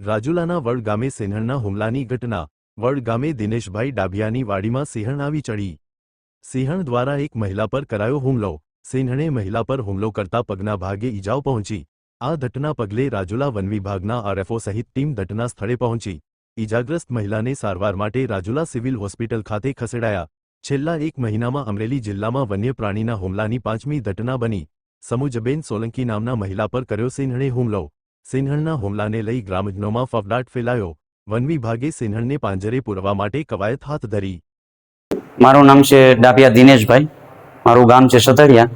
રાજુલાના વડ ગામે સિંહણના હુમલાની ઘટના। વડ ગામે દિનેશભાઈ ડાભિયાની વાડીમાં સિંહણ આવી ચડી। સિંહણ દ્વારા એક મહિલા પર કરાયો હુમલો। સિંહણે મહિલા પર હુમલો કરતા પગના ભાગે ઈજાઓ પહોંચી। આ ઘટના પગલે રાજુલા વન વિભાગના આરએફઓ સહિત ટીમ ઘટના સ્થળે પહોંચી। ઈજાગ્રસ્ત મહિલાને સારવાર માટે રાજુલા સિવિલ હોસ્પિટલ ખાતે ખસેડાયા। છેલ્લા એક મહિનામાં અમરેલી જિલ્લામાં વન્ય પ્રાણીના હુમલાની 5મી ઘટના બની। સમુજબેન સોલંકી નામના મહિલા પર કર્યો સિંહણે હુમલો। સિંહણના હુમલાને લઈ ગ્રામજનોમાં ફફડાટ ફેલાયો। વન વિભાગે સિંહણને પાંજરે પૂરવા માટે કવાયત હાથ ધરી। મારું નામ છે ડાભિયા દિનેશભાઈ, મારું ગામ છે સતડિયા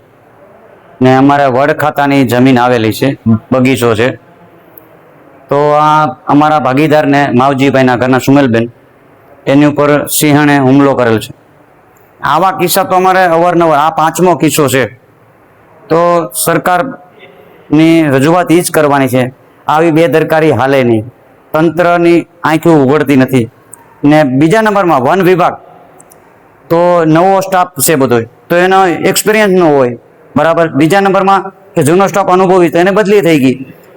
ને અમારા વડ ખાતાની જમીન આવેલી છે, બગીચો છે। તો આ અમારા ભાગીદારને માવજીભાઈના ઘરના સુમેલબેન એની ઉપર સિંહણે હુમલો કરેલ છે। આવા કિસ્સા તો અમારે અવારનવાર, આ 5મો કિસ્સો છે। તો સરકારની રજૂઆત એ જ કરવાની છે, આવી બેદરકારી હાલે નહીં, તંત્રની આંખો ઉઘડતી નથી। ને બીજા નંબરમાં વન વિભાગ તો નવો સ્ટાફ છે બધો, તો એનો એક્સપિરિયન્સ ન હોય બરાબર। બીજા નંબરમાં કે જૂનો સ્ટાફ અનુભવી તો એને બદલી થઈ ગઈ।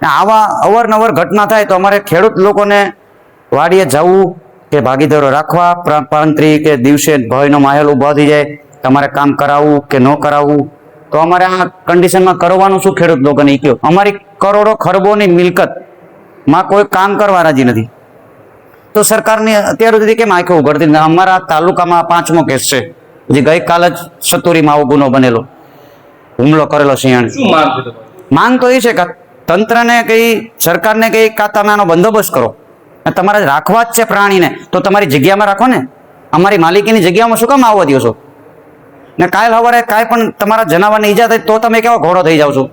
આવા અવારનવાર ઘટના થાય તો અમારે ખેડૂત લોકોને વાડીએ જવું કે ભાગીદારો રાખવા, પાંત્રી કે દિવસે ભયનો માહોલ ઊભો થઈ જાય, તમારે કામ કરાવવું કે ન કરાવવું, તો અમારે આ કન્ડિશનમાં કરવાનું શું ખેડૂત લોકોને કહ્યું? અમારી કરોડો ખરબોની મિલકતમાં કોઈ કામ કરવા રાજી નથી, તો સરકારની અત્યાર સુધી કેમ આંખો ઉઘડતી નથી? અમારા તાલુકામાં 5મો કેસ છે, જે ગઈકાલ જ સતુરીમાં આવો ગુનો બનેલો, હુમલો કરેલો સિંહણ। માંગ તો એ છે કે તંત્રને કઈ, સરકારને કઈ, કા તમે આનો બંદોબસ્ત કરો। તમારે રાખવા જ છે પ્રાણીને તો તમારી જગ્યામાં રાખો ને, અમારી માલિકીની જગ્યામાં શું કામ આવવા દો છો? ને કાલ સવારે કાંઈ પણ તમારા જનાવરને ઈજા થાય તો તમે કેવા ઘોડો થઈ જાવ છો?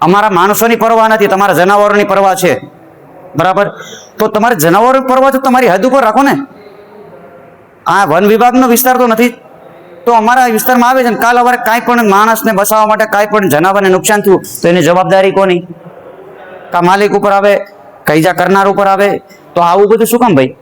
અમારા માણસોની પરવા નથી, તમારા જનાવરોની પરવા છે બરાબર। તો તમારે જનાવરોની પરવા છે, તમારી હદ ઉપર રાખો ને। આ વન વિભાગનો વિસ્તાર તો નથી, તો અમારા વિસ્તારમાં આવે છે ને કાલ સવારે કાંઈ પણ માણસને બસાવવા માટે કાંઈ પણ જનાવરને નુકસાન થયું તો એની જવાબદારી કોની? કા માલિક ઉપર આવે, કા ઈજા કરનાર ઉપર આવે? તો આવું બધું શું કામ ભાઈ?